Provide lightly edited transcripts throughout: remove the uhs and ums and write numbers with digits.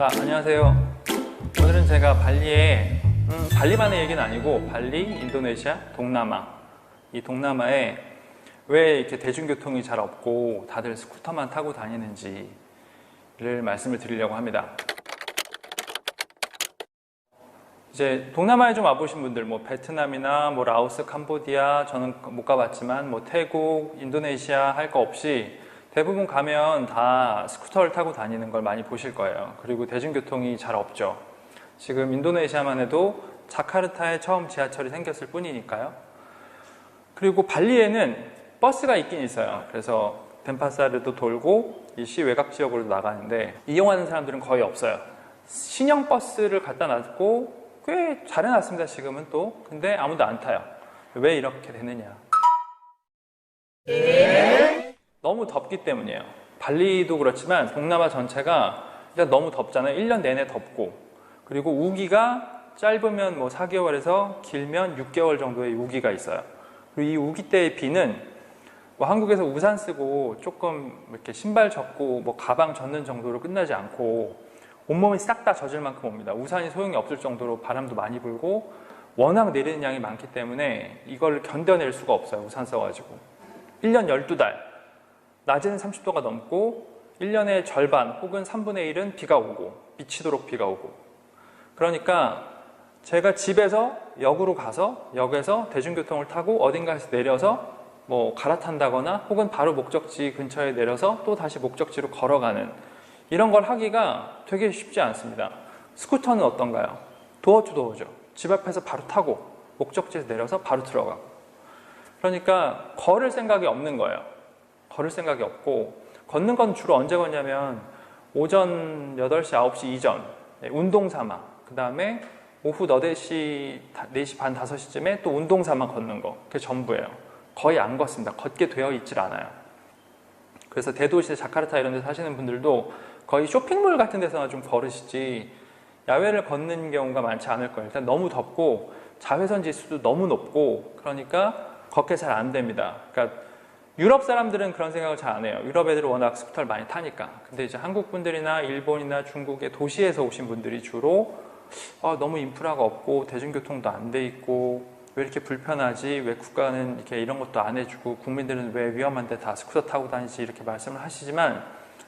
자, 안녕하세요. 오늘은 제가 발리에 발리만의 얘기는 아니고 발리, 인도네시아, 동남아, 이 동남아에 왜 이렇게 대중교통이 잘 없고 다들 스쿠터만 타고 다니는지를 말씀을 드리려고 합니다. 이제 동남아에 좀 와보신 분들, 뭐 베트남이나 뭐 라오스, 캄보디아, 저는 못 가봤지만 뭐 태국, 인도네시아 할 거 없이 대부분 가면 다 스쿠터를 타고 다니는 걸 많이 보실 거예요. 그리고 대중교통이 잘 없죠. 지금 인도네시아만 해도 자카르타에 처음 지하철이 생겼을 뿐이니까요. 그리고 발리에는 버스가 있긴 있어요. 그래서 덴파사르도 돌고 이 시 외곽 지역으로 나가는데 이용하는 사람들은 거의 없어요. 신형 버스를 갖다 놨고 꽤 잘 해놨습니다. 지금은 또. 근데 아무도 안 타요. 왜 이렇게 되느냐. 너무 덥기 때문이에요. 발리도 그렇지만 동남아 전체가 일단 너무 덥잖아요. 1년 내내 덥고, 그리고 우기가 짧으면 뭐 4개월에서 길면 6개월 정도의 우기가 있어요. 그리고 이 우기 때의 비는 뭐 한국에서 우산 쓰고 조금 이렇게 신발 젖고 뭐 가방 젖는 정도로 끝나지 않고 온몸이 싹 다 젖을 만큼 옵니다. 우산이 소용이 없을 정도로 바람도 많이 불고 워낙 내리는 양이 많기 때문에 이걸 견뎌낼 수가 없어요. 우산 써가지고 1년 12달 낮에는 30도가 넘고 1년의 절반 혹은 3분의 1은 비가 오고 미치도록 비가 오고, 그러니까 제가 집에서 역으로 가서 역에서 대중교통을 타고 어딘가에서 내려서 뭐 갈아탄다거나 혹은 바로 목적지 근처에 내려서 또 다시 목적지로 걸어가는 이런 걸 하기가 되게 쉽지 않습니다. 스쿠터는 어떤가요? 도어투도어죠. 집 앞에서 바로 타고 목적지에서 내려서 바로 들어가고, 그러니까 걸을 생각이 없는 거예요. 걸을 생각이 없고, 걷는 건 주로 언제 걷냐면 오전 8시, 9시 이전 운동 삼아, 그 다음에 오후 4시, 4시 반, 5시쯤에 또 운동 삼아 걷는 거, 그게 전부예요. 거의 안 걷습니다. 걷게 되어 있질 않아요. 그래서 대도시 자카르타 이런 데서 사시는 분들도 거의 쇼핑몰 같은 데서나 좀 걸으시지 야외를 걷는 경우가 많지 않을 거예요. 일단 너무 덥고 자외선 지수도 너무 높고, 그러니까 걷게 잘 안 됩니다. 그러니까 유럽 사람들은 그런 생각을 잘 안 해요. 유럽 애들은 워낙 스쿠터를 많이 타니까. 근데 이제 한국 분들이나 일본이나 중국의 도시에서 오신 분들이 주로 너무 인프라가 없고 대중교통도 안 돼 있고 왜 이렇게 불편하지? 왜 국가는 이렇게 이런 것도 안 해주고 국민들은 왜 위험한데 다 스쿠터 타고 다니지? 이렇게 말씀을 하시지만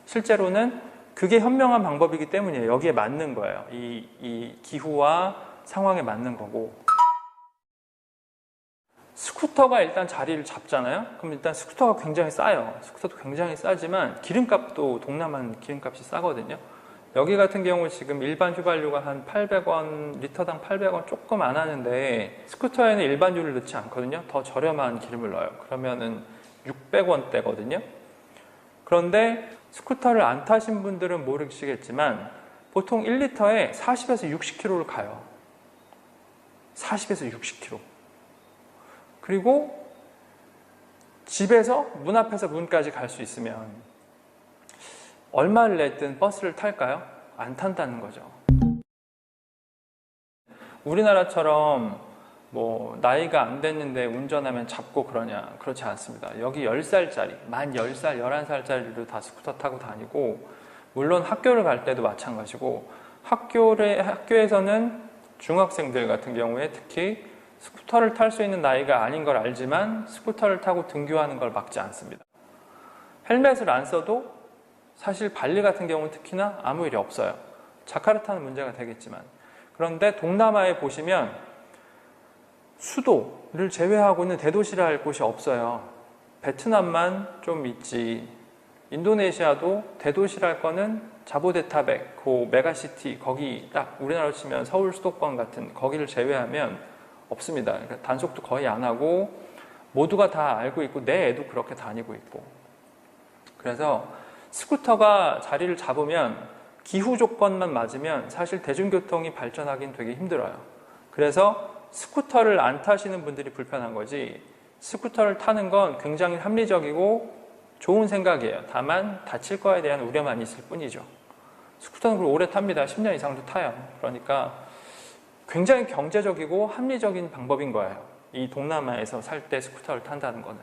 실제로는 그게 현명한 방법이기 때문이에요. 여기에 맞는 거예요. 이 기후와 상황에 맞는 거고. 스쿠터가 일단 자리를 잡잖아요. 그럼 일단 스쿠터가 굉장히 싸요. 스쿠터도 굉장히 싸지만 기름값도 동남아는 기름값이 싸거든요. 여기 같은 경우 지금 일반 휘발유가 한 800원, 리터당 800원 조금 안 하는데 스쿠터에는 일반유를 넣지 않거든요. 더 저렴한 기름을 넣어요. 그러면은 600원대거든요. 그런데 스쿠터를 안 타신 분들은 모르시겠지만 보통 1리터에 40에서 60km를 가요. 40에서 60km. 그리고 집에서 문 앞에서 문까지 갈 수 있으면 얼마를 냈든 버스를 탈까요? 안 탄다는 거죠. 우리나라처럼 뭐 나이가 안 됐는데 운전하면 잡고 그러냐? 그렇지 않습니다. 여기 10살짜리, 만 10살, 11살짜리도 다 스쿠터 타고 다니고, 물론 학교를 갈 때도 마찬가지고, 학교에서는 중학생들 같은 경우에 특히 스쿠터를 탈 수 있는 나이가 아닌 걸 알지만 스쿠터를 타고 등교하는 걸 막지 않습니다. 헬멧을 안 써도 사실 발리 같은 경우는 특히나 아무 일이 없어요. 자카르타는 문제가 되겠지만. 그런데 동남아에 보시면 수도를 제외하고는 대도시라 할 곳이 없어요. 베트남만 좀 있지. 인도네시아도 대도시라 할 거는 자보데타백, 그 메가시티, 거기 딱 우리나라로 치면 서울 수도권 같은 거기를 제외하면 없습니다. 그러니까 단속도 거의 안 하고 모두가 다 알고 있고 내 애도 그렇게 다니고 있고. 그래서 스쿠터가 자리를 잡으면 기후 조건만 맞으면 사실 대중교통이 발전하기는 되게 힘들어요. 그래서 스쿠터를 안 타시는 분들이 불편한 거지, 스쿠터를 타는 건 굉장히 합리적이고 좋은 생각이에요. 다만 다칠 거에 대한 우려만 있을 뿐이죠. 스쿠터는 오래 탑니다. 10년 이상도 타요. 그러니까 굉장히 경제적이고 합리적인 방법인 거예요. 이 동남아에서 살 때 스쿠터를 탄다는 거는.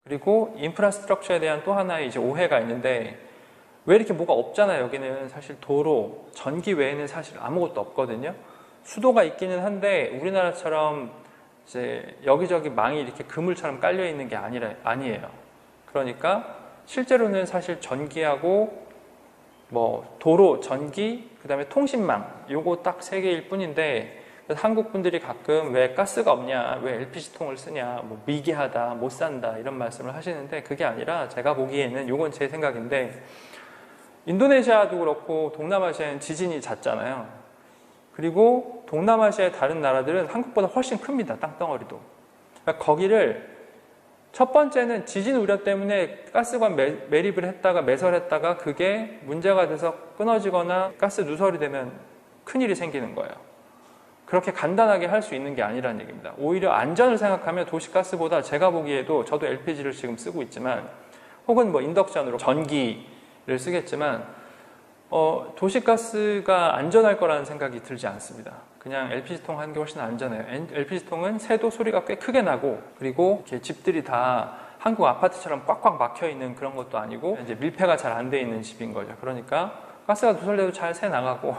그리고 인프라스트럭처에 대한 또 하나의 이제 오해가 있는데, 왜 이렇게 뭐가 없잖아요. 여기는 사실 도로, 전기 외에는 사실 아무것도 없거든요. 수도가 있기는 한데 우리나라처럼 이제 여기저기 망이 이렇게 그물처럼 깔려 있는 게 아니에요. 그러니까 실제로는 사실 전기하고 뭐 도로, 전기, 그 다음에 통신망 요거 딱 세 개일 뿐인데, 그래서 한국 분들이 가끔 왜 가스가 없냐, 왜 LPG통을 쓰냐, 뭐 미개하다, 못 산다 이런 말씀을 하시는데, 그게 아니라 제가 보기에는, 요건 제 생각인데, 인도네시아도 그렇고 동남아시아는 지진이 잦잖아요. 그리고 동남아시아의 다른 나라들은 한국보다 훨씬 큽니다. 땅덩어리도. 그러니까 거기를 첫 번째는 지진 우려 때문에 가스관 매립을 했다가 매설했다가 그게 문제가 돼서 끊어지거나 가스 누설이 되면 큰일이 생기는 거예요. 그렇게 간단하게 할 수 있는 게 아니라는 얘기입니다. 오히려 안전을 생각하면 도시가스보다, 제가 보기에도 저도 LPG를 지금 쓰고 있지만, 혹은 뭐 인덕션으로 전기를 쓰겠지만, 도시가스가 안전할 거라는 생각이 들지 않습니다. 그냥 LPG통 하는 게 훨씬 안전해요. LPG통은 새도 소리가 꽤 크게 나고, 그리고 이렇게 집들이 다 한국 아파트처럼 꽉꽉 막혀 있는 그런 것도 아니고, 이제 밀폐가 잘 안 돼 있는 집인 거죠. 그러니까 가스가 누설돼도 잘 새 나가고,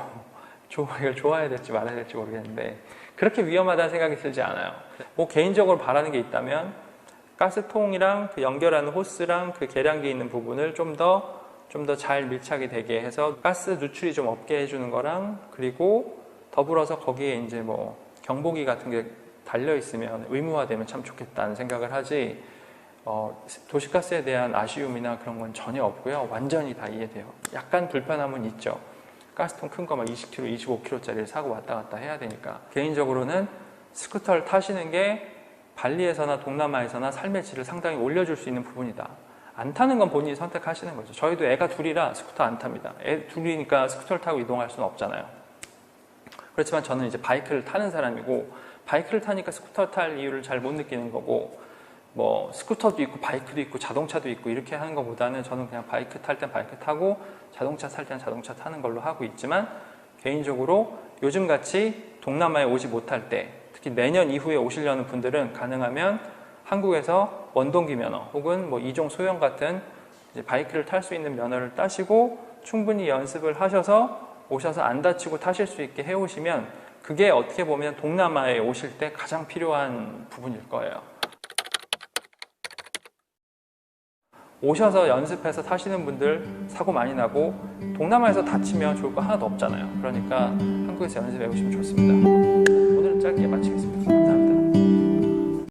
이걸 좋아해야 될지 말아야 될지 모르겠는데, 그렇게 위험하다는 생각이 들지 않아요. 뭐 개인적으로 바라는 게 있다면, 가스통이랑 그 연결하는 호스랑 그 계량기 있는 부분을 좀 더 잘 밀착이 되게 해서 가스 누출이 좀 없게 해주는 거랑, 그리고 더불어서 거기에 이제 뭐 경보기 같은 게 달려 있으면 의무화되면 참 좋겠다는 생각을 하지, 도시가스에 대한 아쉬움이나 그런 건 전혀 없고요. 완전히 다 이해돼요. 약간 불편함은 있죠. 가스통 큰 거 막 20kg, 25kg짜리를 사고 왔다 갔다 해야 되니까. 개인적으로는 스쿠터를 타시는 게 발리에서나 동남아에서나 삶의 질을 상당히 올려줄 수 있는 부분이다. 안 타는 건 본인이 선택하시는 거죠. 저희도 애가 둘이라 스쿠터 안 탑니다. 애 둘이니까 스쿠터를 타고 이동할 수는 없잖아요. 그렇지만 저는 이제 바이크를 타는 사람이고, 바이크를 타니까 스쿠터 탈 이유를 잘 못 느끼는 거고, 뭐 스쿠터도 있고 바이크도 있고 자동차도 있고 이렇게 하는 것보다는 저는 그냥 바이크 탈 땐 바이크 타고 자동차 탈 땐 자동차 타는 걸로 하고 있지만, 개인적으로 요즘같이 동남아에 오지 못할 때, 특히 내년 이후에 오시려는 분들은 가능하면 한국에서 원동기 면허 혹은 뭐 2종 소형 같은 이제 바이크를 탈 수 있는 면허를 따시고 충분히 연습을 하셔서 오셔서 안 다치고 타실 수 있게 해오시면, 그게 어떻게 보면 동남아에 오실 때 가장 필요한 부분일 거예요. 오셔서 연습해서 타시는 분들 사고 많이 나고, 동남아에서 다치면 좋을 거 하나도 없잖아요. 그러니까 한국에서 연습해 보시면 좋습니다. 오늘은 짧게 마치겠습니다.